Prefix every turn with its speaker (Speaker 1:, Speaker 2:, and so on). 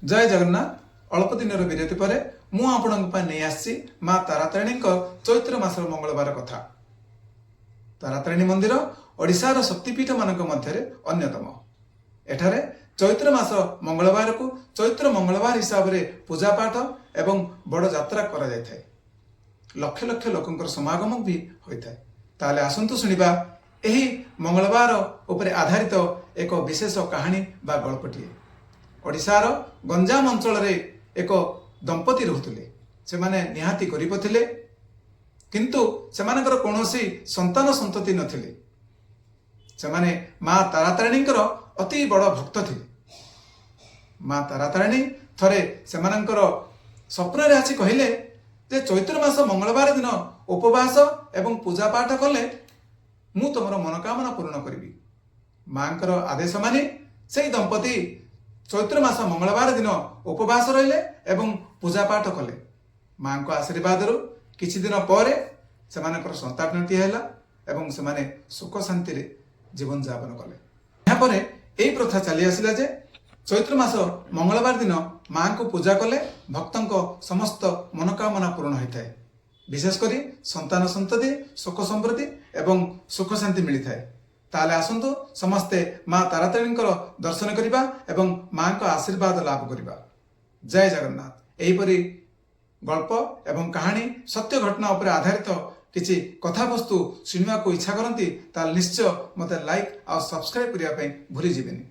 Speaker 1: जय जगन्नाथ। अल्प दिन विरति पर नहीं आसी माँ तारातारिणी चैत्र मासर मंगलवार कथा। तारातारिणी मंदिर ओडिशार शक्तिपीठ मानक मध्य अन्यतम। एठारे चैत्र मास मंगलवार को चैत्र मंगलवार हिसाब से पूजा पाठ एवं बड़ यात्रा करा जाय थाए। लक्ष लक्ष लोकंकर समागम भी होता है। ताले आसंतु सुनिबा एही मंगलवार उपरे आधारित एक विशेष कहानी बा गल्पटिए। ओडिशार गंजाम अंचल रे एक दंपति रहुतले। से माने निहाती गरीब थिले, किंतु सेमानकर कोनोसी संतान संतति नथिले। से माने माँ तारातारिणींकर अति बड़ भक्त थिले। माँ तारातारिणी थरे सेमानकर स्वप्न रे आसी कहिले जे चैत्र मास मंगलवार दिन उपवास एवं पूजा पाठ कले मु तुमर मनोकामना पूर्ण करी। माँकर आदेश मानि से दंपति चैत्र मास मंगलवार दिन उपवास रहिले एवं पूजा पाठ कले। माँ को आशीर्वाद किछि दिन पर सेमानकर संतानटी हैला एवं सेमाने सुख शांति रे जीवन यापन कले। यहाँ पर यही प्रथा चली आसिला जे चैत्र मास मंगलवार दिन माँ को पूजा कले भक्तों समस्त मनोकामना पूर्ण होता है। विशेषकर संतान संतति सुख समृद्धि एवं सुख शांति मिलता है। ताले आसंतु समस्ते माँ तारातारिणी दर्शन करिबा एवं माँ को आशीर्वाद लाभ करिबा। जय जगन्नाथ। एहीपरि गल्प एवं कहानी सत्य घटना उपर आधारित किछि कथा वस्तु शुणवा को इच्छा करती निश्चय मते लाइक और सब्सक्राइब करिया भूली जिबेनी।